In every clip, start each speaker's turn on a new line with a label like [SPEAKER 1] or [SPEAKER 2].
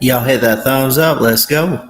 [SPEAKER 1] Y'all hit that thumbs up. Let's go.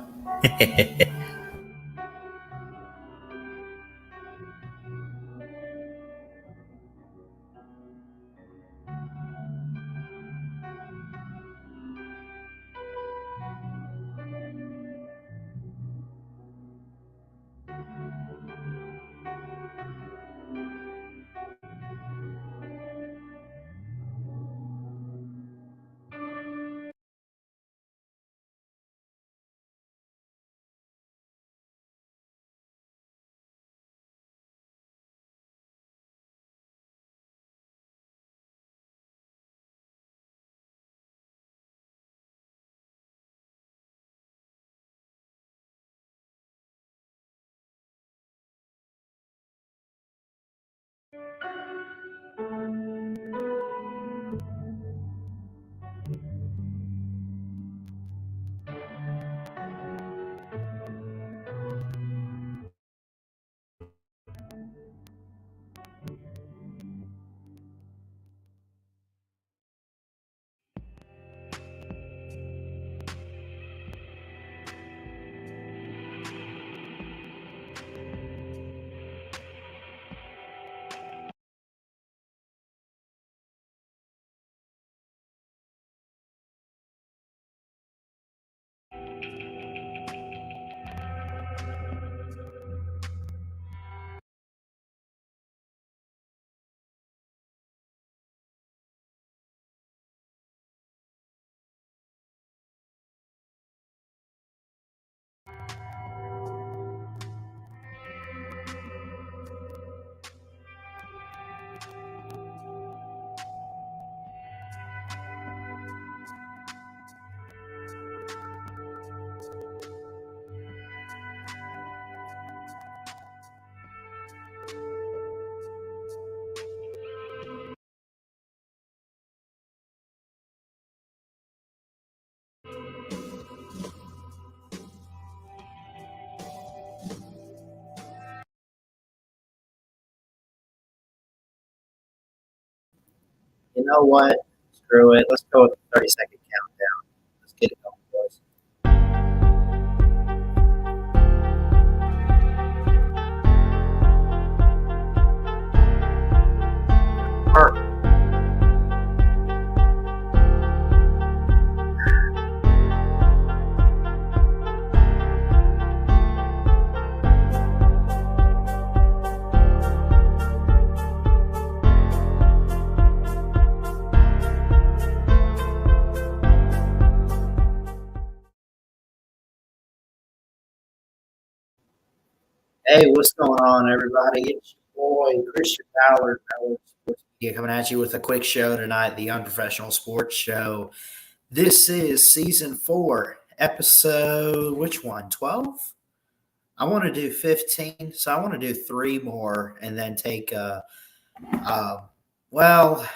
[SPEAKER 1] know what? Screw it. Let's go with the 30-second countdown. Let's get it going, boys. Perfect. Hey, what's going on, everybody? It's your boy, Christian Ballard, Sports Media, coming at you with a quick show tonight, the Unprofessional Sports Show. This is season 4, episode, which one, 12? I want to do 15, so I want to do 3 more and then take, well,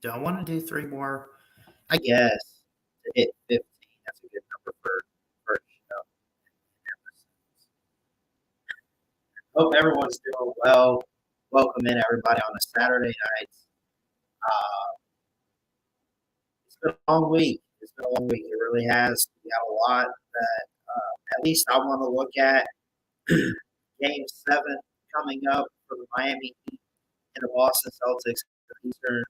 [SPEAKER 1] do I want to do 3 more? I guess to hit 15, that's a good number for first show. Hope everyone's doing well. Welcome in, everybody, on a Saturday night. It's been a long week. It's been a long week. It really has. We got a lot that at least I want to look at. Game 7 coming up for the Miami Heat and the Boston Celtics for the Eastern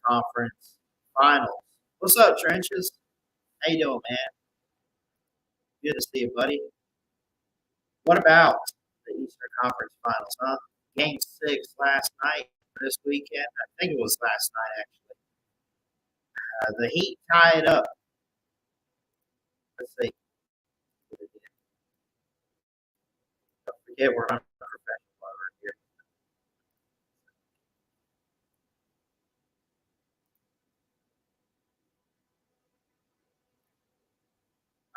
[SPEAKER 1] Conference Finals. What's up, Trenches? How you doing, man? Good to see you, buddy. What about the Eastern Conference Finals, huh? Game 6 last night for this weekend. I think it was last night, actually. The Heat tied up. Let's see. Don't forget we're unprofessional over here.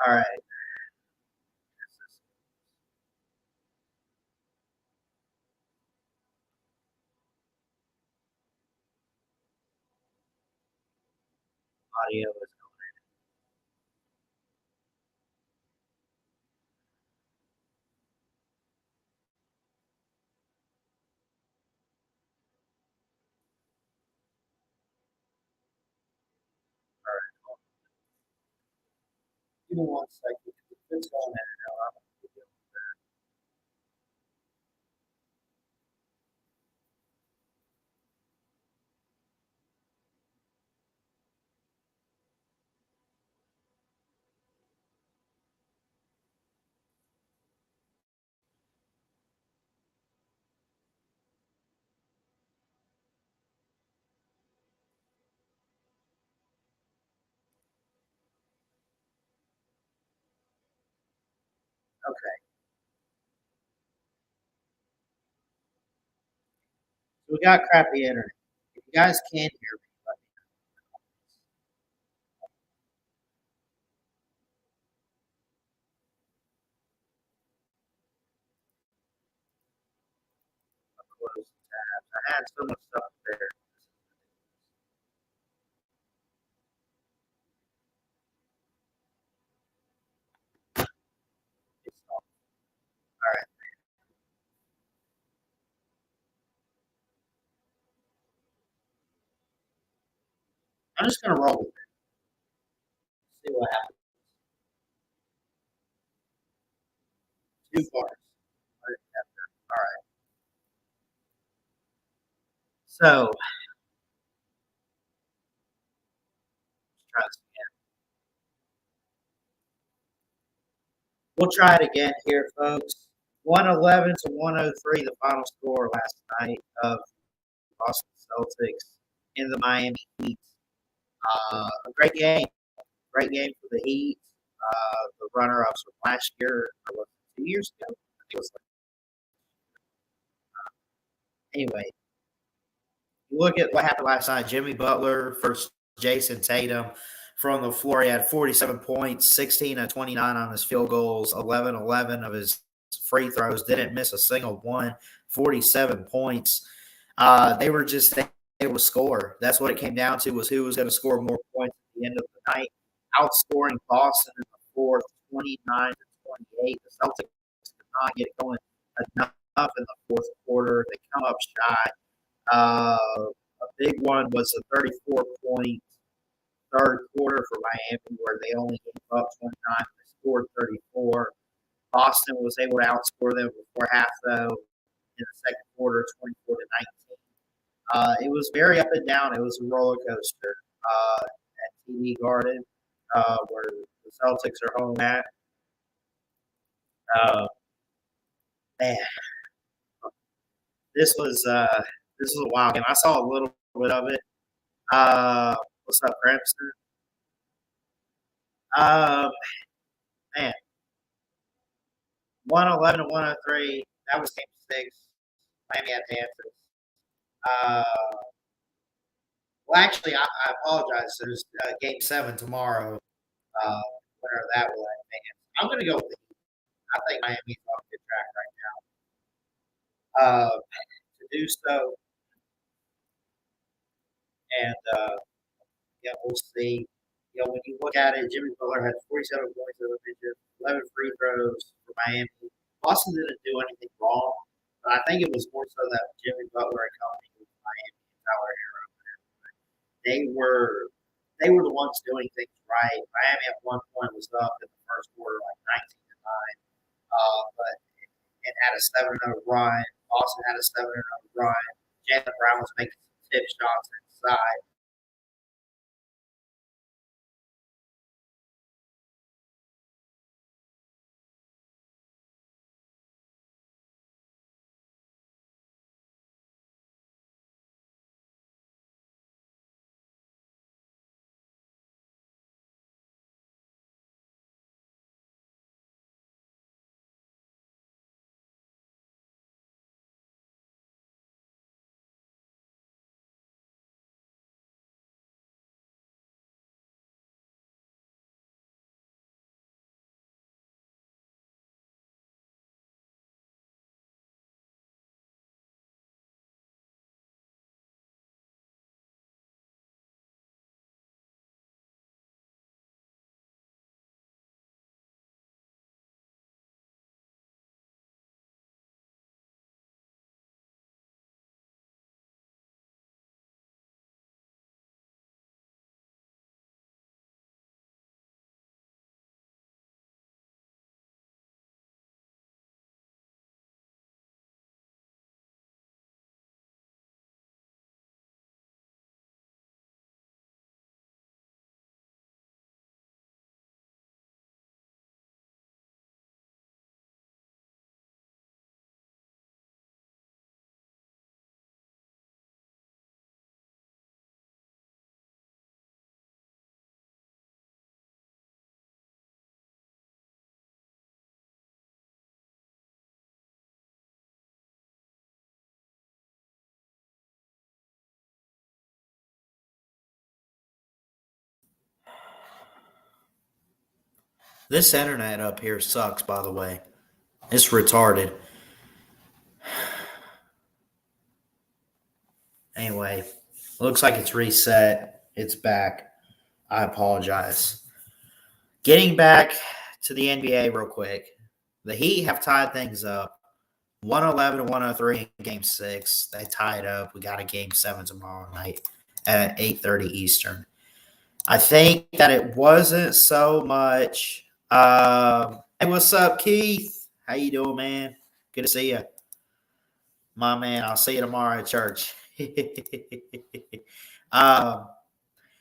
[SPEAKER 1] All right. Audio is going. All right. Give me 1 second. It's going in and out. I'm going to deal with that. Okay. So we got crappy internet. If you guys can hear me, let me know. I'll close the tabs. I had so much stuff there. It's all right. I'm just going to roll with it. See what happens. 2 bars. All right. So let's try this again. We'll try it again here, folks. 111 to 103, the final score last night of Boston Celtics in the Miami Heat. A great game. Great game for the Heat. The runner-ups from last year, or was it 2 years ago? I think it was anyway. You look at what happened last night. Jimmy Butler versus Jason Tatum. From the floor, he had 47 points, 16 of 29 on his field goals, 11 of his free throws, didn't miss a single one, 47 points. They were just able to score. That's what it came down to, was who was going to score more points at the end of the night. Outscoring Boston in the fourth, 29 to 28. The Celtics could not get going enough in the fourth quarter. They come up shy. A big one was a 34-point third quarter for Miami, where they only gave up 29. They scored 34. Boston was able to outscore them before half, though, in the second quarter, 24-19. It was very up and down. It was a roller coaster at TD Garden, where the Celtics are home at. Uh, man, this was a wild game. I saw a little bit of it. What's up, Cranston? Um, man, 111 to 103. That was game six. Miami had to answer. Uh, well, actually, I apologize. There's game seven tomorrow. Winner of that will advance. I'm going to go with the Heat. I think Miami's on a good track right now. To do so, and yeah, we'll see. When you look at it, Jimmy Butler had 47 points as I mentioned, 11 free throws for Miami. Boston didn't do anything wrong, but I think it was more so that Jimmy Butler and company with Miami and Tyler Hero, they were they were the ones doing things right. Miami at one point was up in the first quarter like 19-9, but it had a 7-0 run. Boston had a 7-0 run. Jaylen Brown was making some tip shots inside. This internet up here sucks, by the way. It's retarded. Anyway, looks like it's reset. It's back. I apologize. Getting back to the NBA real quick. The Heat have tied things up. 111 to 103 in game six. They tied up. We got a game seven tomorrow night at 8:30 Eastern. I think that it wasn't so much. Hey, what's up, Keith? How you doing, man? Good to see you, my man. I'll see you tomorrow at church. um,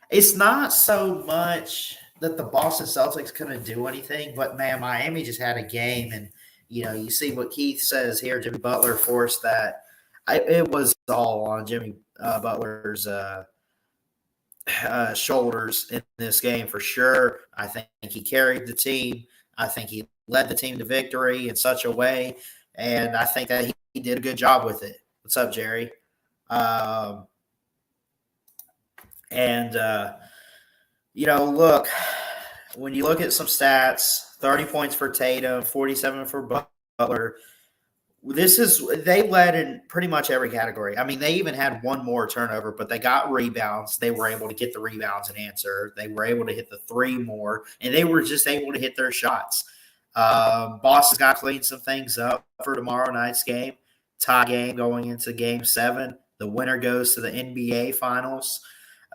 [SPEAKER 1] it's not so much that the Boston Celtics couldn't do anything, but man, Miami just had a game, and you see what Keith says here. Jimmy Butler forced that. It was all on Jimmy Butler's shoulders in this game for sure. I think he carried the team. I think he led the team to victory in such a way, and I think that he did a good job with it. What's up, Jerry? Um, and look, when you look at some stats, 30 points for Tatum, 47 for Butler. They led in pretty much every category. I mean, they even had one more turnover, but they got rebounds. They were able to get the rebounds and answer. They were able to hit the three more, and they were just able to hit their shots. Boston's got to clean some things up for tomorrow night's game. Tie game going into game seven. The winner goes to the NBA Finals.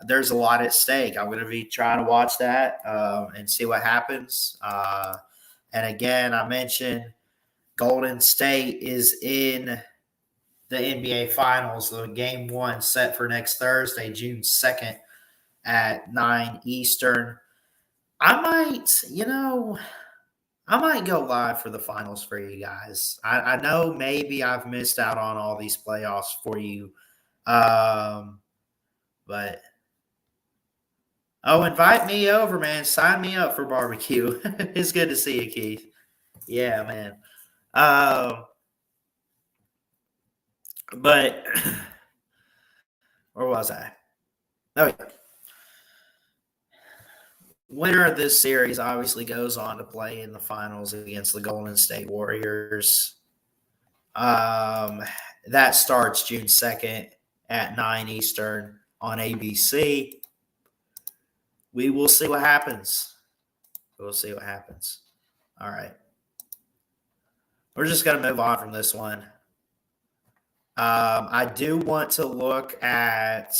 [SPEAKER 1] There's a lot at stake. I'm going to be trying to watch that and see what happens. And again, I mentioned Golden State is in the NBA Finals. The game one set for next Thursday, June 2nd at 9 Eastern. I might go live for the finals for you guys. I know maybe I've missed out on all these playoffs for you. But invite me over, man. Sign me up for barbecue. It's good to see you, Keith. Yeah, man. But where was I? Oh, yeah. Winner of this series obviously goes on to play in the finals against the Golden State Warriors. That starts June 2nd at 9 Eastern on ABC. We will see what happens. We'll see what happens. All right. We're just going to move on from this one. I do want to look at,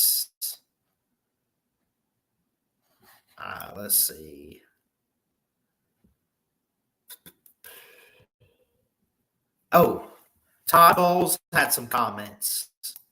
[SPEAKER 1] let's see. Oh, Todd Bowles had some comments.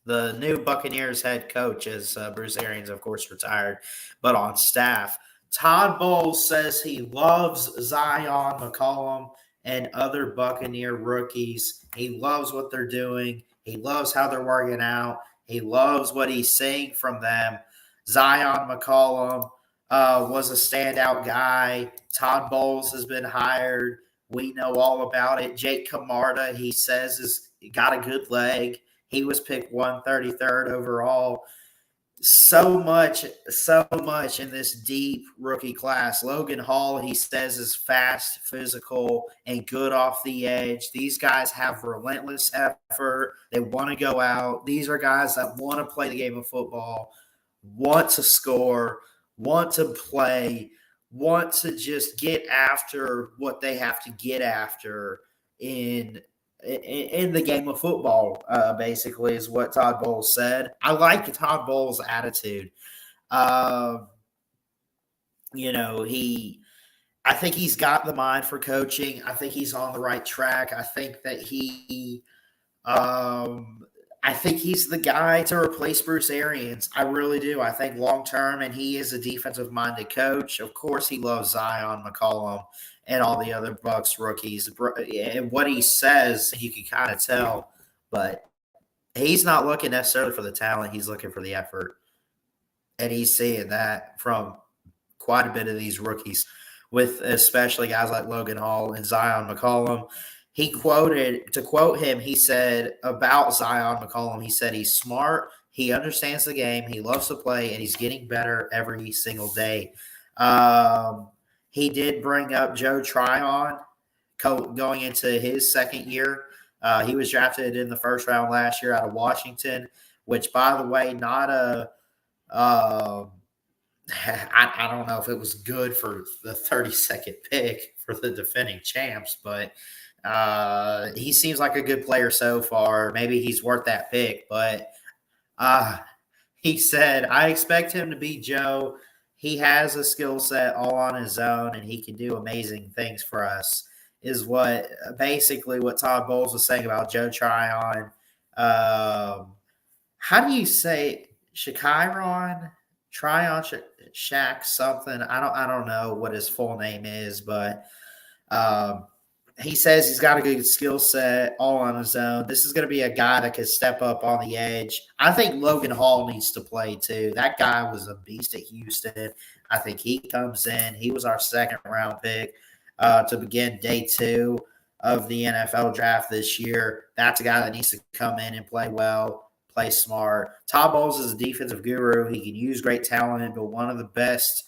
[SPEAKER 1] The new Buccaneers head coach, as Bruce Arians, of course, retired, but on staff. Todd Bowles says he loves Zion McCollum and other Buccaneer rookies. He loves what they're doing. He loves how they're working out. He loves what he's seeing from them. Zion McCollum was a standout guy. Todd Bowles has been hired. We know all about it. Jake Camarda, he says, has got a good leg. He was picked 133rd overall. So much in this deep rookie class. Logan Hall, he says, is fast, physical, and good off the edge. These guys have relentless effort. They want to go out. These are guys that want to play the game of football, want to score, want to play, want to just get after what they have to get after in the game of football, basically, is what Todd Bowles said. I like Todd Bowles' attitude. I think he's got the mind for coaching. I think he's on the right track. I think that I think he's the guy to replace Bruce Arians. I really do. I think long term, and he is a defensive minded coach. Of course, he loves Zion McCollum and all the other Bucks rookies. And what he says, you can kind of tell, but he's not looking necessarily for the talent. He's looking for the effort. And he's seeing that from quite a bit of these rookies, with especially guys like Logan Hall and Zion McCollum. To quote him, he said about Zion McCollum, he said he's smart, he understands the game, he loves to play, and he's getting better every single day. He did bring up Joe Tryon going into his second year. He was drafted in the first round last year out of Washington, which, by the way, not a I don't know if it was good for the 32nd pick for the defending champs, but he seems like a good player so far. Maybe he's worth that pick, but he said, I expect him to beat Joe. He has a skill set all on his own, and he can do amazing things for us, is what basically what Todd Bowles was saying about Joe Tryon. How do you say Tryon Shaq something? I don't know what his full name is, but he says he's got a good skill set all on his own. This is going to be a guy that can step up on the edge. I think Logan Hall needs to play too. That guy was a beast at Houston. I think he comes in. He was our second round pick to begin day 2 of the NFL draft this year. That's a guy that needs to come in and play well, play smart. Todd Bowles is a defensive guru. He can use great talent, but one of the best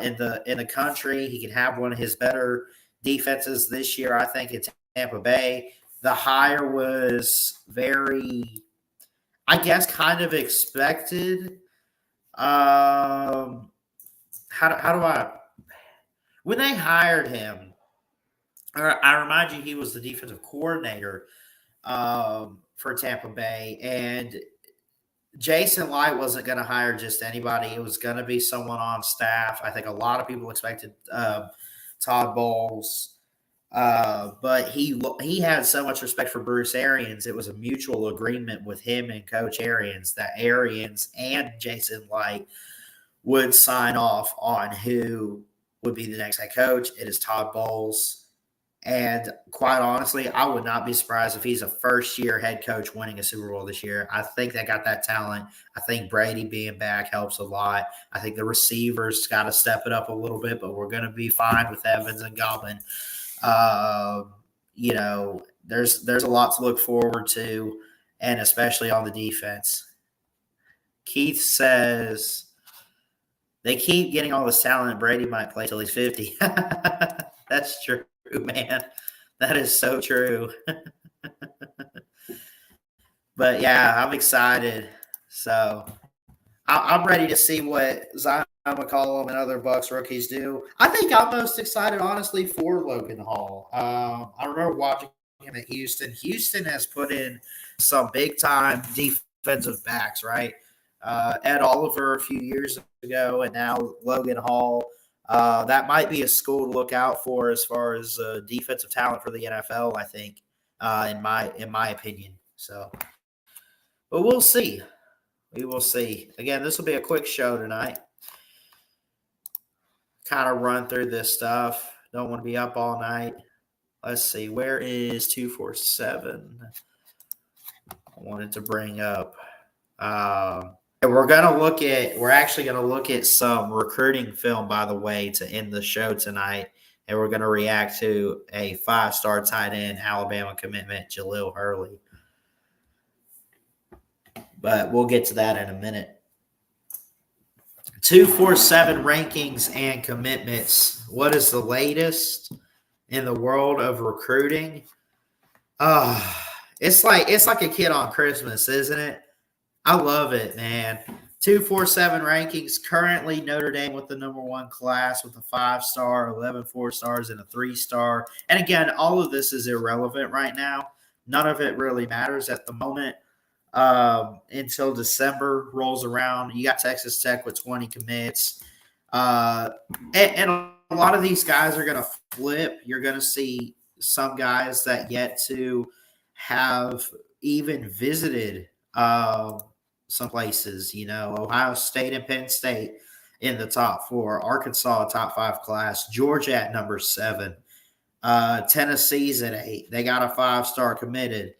[SPEAKER 1] in the country. He can have one of his better defenses this year, I think, in Tampa Bay. The hire was very, I guess, kind of expected. How do I? When they hired him, I remind you, he was the defensive coordinator for Tampa Bay, and Jason Light wasn't going to hire just anybody. It was going to be someone on staff. I think a lot of people expected Todd Bowles, but he had so much respect for Bruce Arians. It was a mutual agreement with him and Coach Arians that Arians and Jason Light would sign off on who would be the next head coach. It is Todd Bowles. And quite honestly, I would not be surprised if he's a first-year head coach winning a Super Bowl this year. I think they got that talent. I think Brady being back helps a lot. I think the receivers got to step it up a little bit, but we're going to be fine with Evans and Godwin. There's a lot to look forward to, and especially on the defense. Keith says they keep getting all this talent. Brady might play till he's 50. That's true, man. That is so true. But yeah, I'm excited. So I'm ready to see what Zion McCollum and other Bucks rookies do. I think I'm most excited, honestly, for Logan Hall. I remember watching him at Houston. Houston has put in some big-time defensive backs, right? Ed Oliver a few years ago, and now Logan Hall. That might be a school to look out for as far as defensive talent for the NFL, I think, in my opinion. So, but we'll see. We will see. Again, this will be a quick show tonight. Kind of run through this stuff. Don't want to be up all night. Let's see. Where is 247? I wanted to bring up. We're actually going to look at some recruiting film, by the way, to end the show tonight. And we're going to react to a 5-star tight end Alabama commitment, Jaleel Hurley. But we'll get to that in a minute. 247 rankings and commitments. What is the latest in the world of recruiting? It's like a kid on Christmas, isn't it? I love it, man. 247 rankings. Currently, Notre Dame with the number 1 class with a 5-star, 11 4-stars, and a 3-star. And again, all of this is irrelevant right now. None of it really matters at the moment. Until December rolls around. You got Texas Tech with 20 commits. And a lot of these guys are going to flip. You're going to see some guys that yet to have even visited some places, Ohio State and Penn State in the top 4, Arkansas top 5 class, Georgia at number 7, Tennessee's at 8. They got a 5-star committed.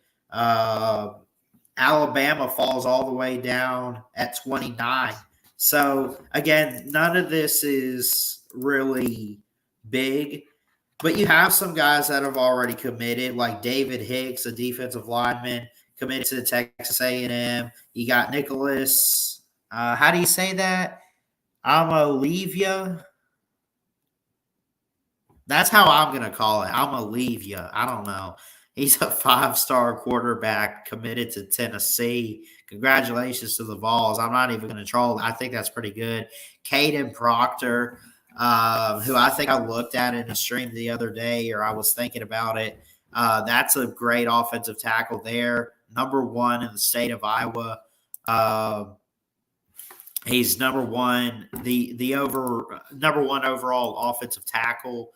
[SPEAKER 1] Alabama falls all the way down at 29. So, again, none of this is really big, but you have some guys that have already committed, like David Hicks, a defensive lineman, committed to Texas A&M. You got Nicholas, how do you say that? Amalivia. That's how I'm going to call it. Amalivia. I don't know. He's a 5-star quarterback committed to Tennessee. Congratulations to the Vols. I'm not even going to troll. I think that's pretty good. Caden Proctor, who I think I looked at in a stream the other day, or I was thinking about it. That's a great offensive tackle there. Number 1 in the state of Iowa. He's number 1, number 1 overall offensive tackle.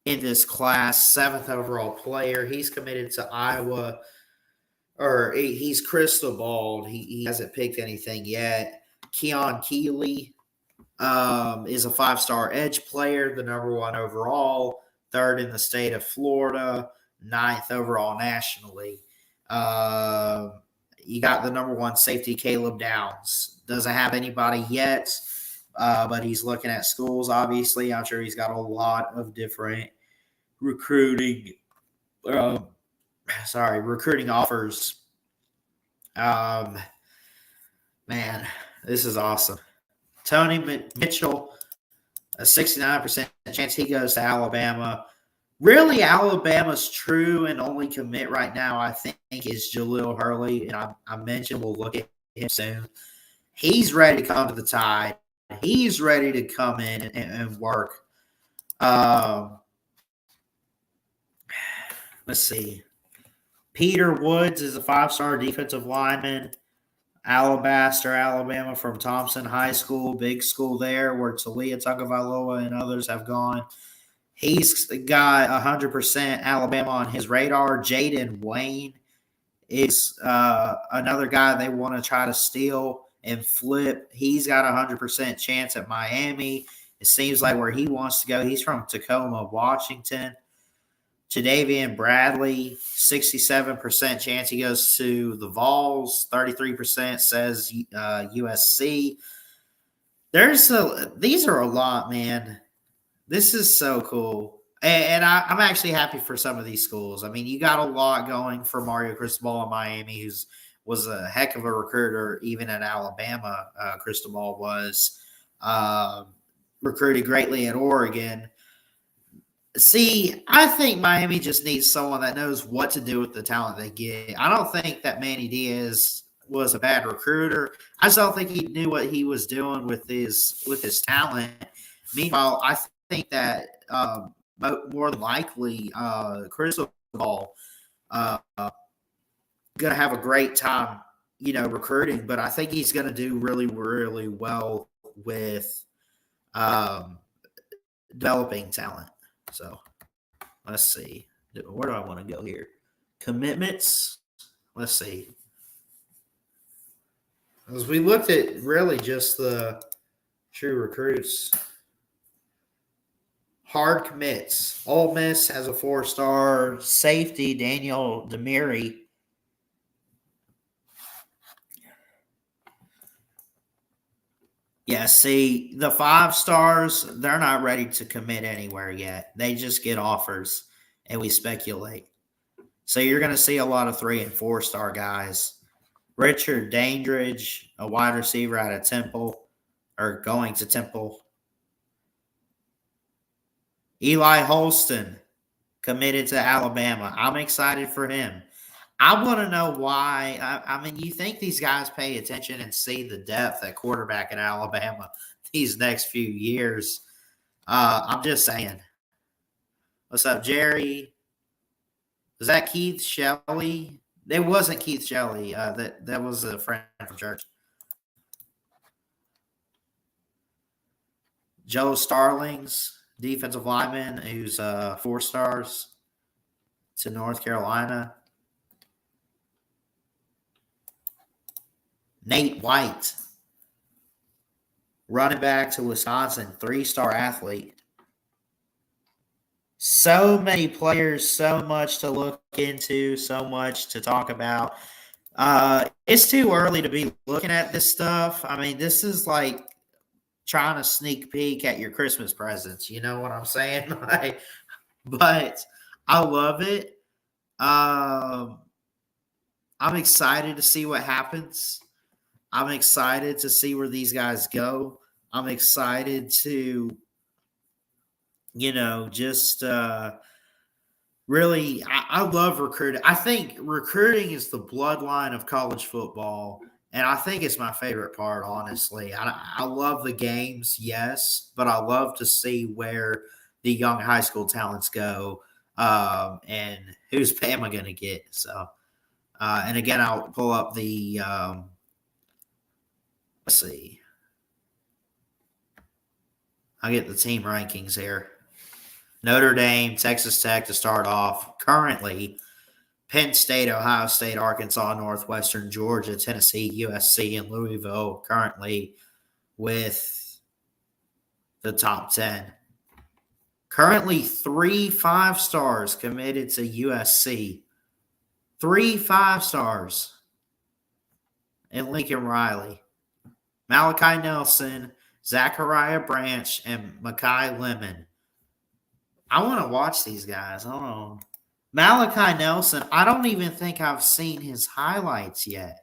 [SPEAKER 1] In this class, 7th overall player. He's committed to Iowa, or he's crystal balled. He hasn't picked anything yet. Keon Keeley is a 5-star edge player, the number 1 overall, 3rd in the state of Florida, 9th overall nationally. You got the number 1 safety, Caleb Downs. Doesn't have anybody yet, but he's looking at schools, obviously. I'm sure he's got a lot of different recruiting offers. Man, this is awesome. Tony Mitchell, a 69% chance he goes to Alabama. Really, Alabama's true and only commit right now, I think, is Jaleel Hurley. And I mentioned we'll look at him soon. He's ready to come to the Tide. He's ready to come in and work. Let's see. Peter Woods is a 5-star defensive lineman. Alabaster, Alabama from Thompson High School, big school there where Talia Tagovailoa and others have gone. He's got 100% Alabama on his radar. Jaden Wayne is another guy they want to try to steal and flip. He's got a 100% chance at Miami. It seems like where he wants to go. He's from Tacoma, Washington. Jadavian Bradley, 67% chance he goes to the Vols. 33% says USC. These are a lot, man. This is so cool. And I'm actually happy for some of these schools. I mean, you got a lot going for Mario Cristobal in Miami, who's was a heck of a recruiter, even at Alabama. Cristobal was recruited greatly at Oregon. See, I think Miami just needs someone that knows what to do with the talent they get. I don't think that Manny Diaz was a bad recruiter. I just don't think he knew what he was doing with his talent. Meanwhile, I think that more than likely, Cristobal going to have a great time, recruiting. But I think he's going to do really, really well with developing talent. So let's see. Where do I want to go here? Commitments. Let's see. As we looked at really just the true recruits. Hard commits. Ole Miss has a 4-star safety, Daniel Demiri. Yeah, see, the 5 stars, they're not ready to commit anywhere yet. They just get offers, and we speculate. So you're going to see a lot of 3 and 4-star guys. Richard Dandridge, a wide receiver out of Temple, or going to Temple. Eli Holston, committed to Alabama. I'm excited for him. I want to know why. I mean, you think these guys pay attention and see the depth at quarterback at Alabama these next few years. I'm just saying. What's up, Jerry? Was that Keith Shelley? It wasn't Keith Shelley. That was a friend from church. Joe Starlings, defensive lineman, who's 4 stars to North Carolina. Nate White, running back to Wisconsin, 3-star athlete. So many players, so much to look into, so much to talk about. It's too early to be looking at this stuff. I mean, this is like trying to sneak peek at your Christmas presents. You know what I'm saying? But I love it. I'm excited to see what happens. I'm excited to see where these guys go. I'm excited to, just really, I love recruiting. I think recruiting is the bloodline of college football, and I think it's my favorite part, honestly. I love the games, yes, but I love to see where the young high school talents go and who's Bama going to get. So, and again, I'll pull up the let's see. I'll get the team rankings here. Notre Dame, Texas Tech to start off. Currently, Penn State, Ohio State, Arkansas, Northwestern, Georgia, Tennessee, USC, and Louisville currently with the top 10. Currently, 3 5-stars committed to USC. 3 5-stars. And Lincoln Riley. Malachi Nelson, Zachariah Branch, and Makai Lemon. I want to watch these guys. Hold on. Malachi Nelson, I don't even think I've seen his highlights yet.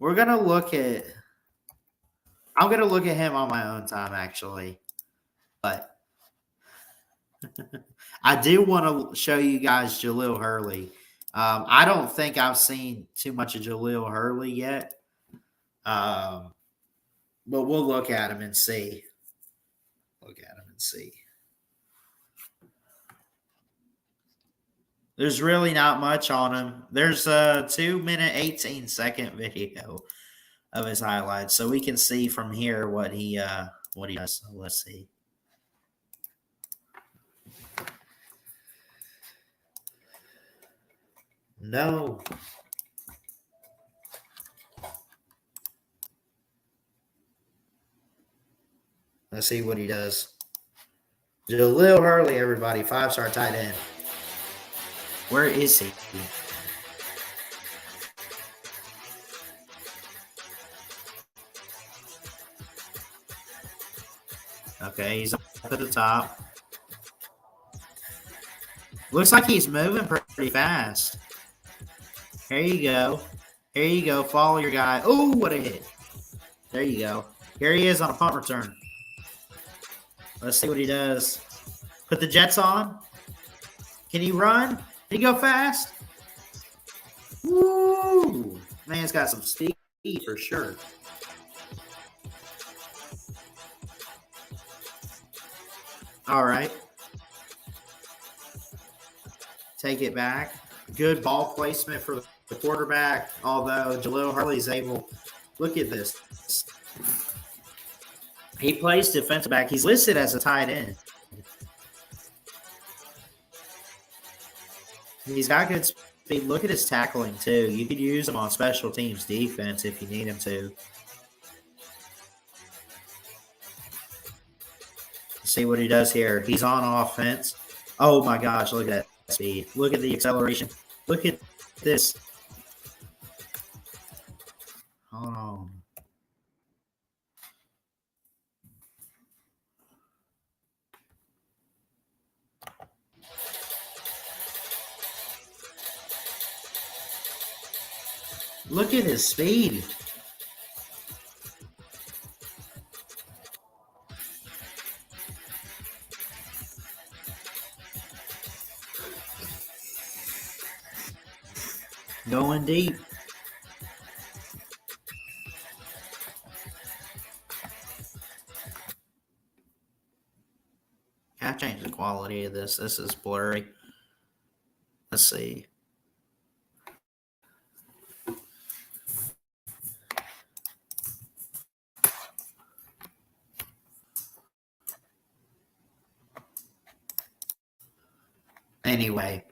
[SPEAKER 1] I'm going to look at him on my own time, actually. But I do want to show you guys Jaleel Hurley. I don't think I've seen too much of Jaleel Hurley yet. But we'll look at him and see. There's really not much on him. There's a 2-minute 18-second video of his highlights, so we can see from here what he does. So let's see. No. Let's see what he does. Jaleel Hurley, everybody, 5-star tight end. Where is he? Okay, he's up at the top. Looks like he's moving pretty fast. Here you go. Here you go. Follow your guy. Oh, what a hit. There you go. Here he is on a punt return. Let's see what he does. Put the Jets on. Can he run? Can he go fast? Woo! Man's got some speed for sure. All right. Take it back. Good ball placement for the quarterback, although Jaleel Hurley's able. Look at this. He plays defensive back. He's listed as a tight end. He's got good speed. Look at his tackling, too. You could use him on special teams defense if you need him to. See what he does here. He's on offense. Oh, my gosh. Look at that speed. Look at the acceleration. Look at this. Hold on. Look at his speed. Going deep. Can I change the quality of this? This is blurry. Let's see. Anyway,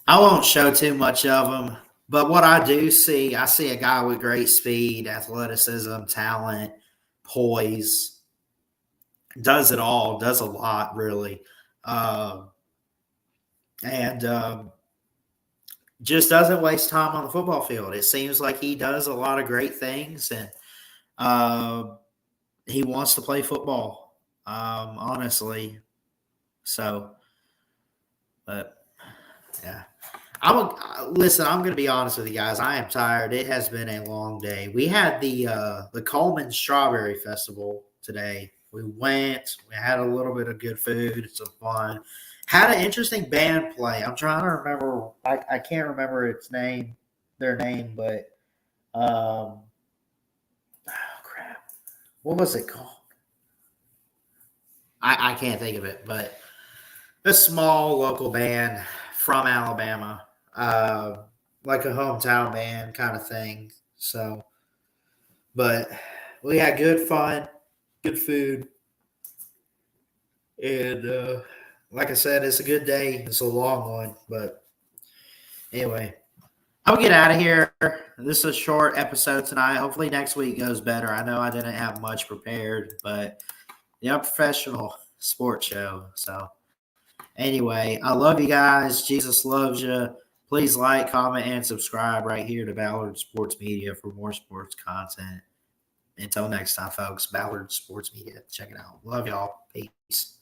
[SPEAKER 1] I won't show too much of him, but what I do see, I see a guy with great speed, athleticism, talent, poise, does it all, does a lot, really. And just doesn't waste time on the football field. It seems like he does a lot of great things, and he wants to play football, honestly. So, but yeah. Listen. I'm going to be honest with you guys. I am tired. It has been a long day. We had the Coleman Strawberry Festival today. We went. We had a little bit of good food, some fun. Had an interesting band play. I'm trying to remember. I can't remember their name, but oh crap, what was it called? I can't think of it, but a small local band from Alabama, like a hometown band kind of thing. So, but we had good fun, good food, and like I said, it's a good day. It's a long one, but anyway, I'll get out of here. This is a short episode tonight. Hopefully next week goes better. I know I didn't have much prepared, but the Unprofessional Sports Show. So anyway, I love you guys. Jesus loves you. Please like, comment, and subscribe right here to Ballard Sports Media for more sports content. Until next time, folks, Ballard Sports Media. Check it out. Love y'all. Peace.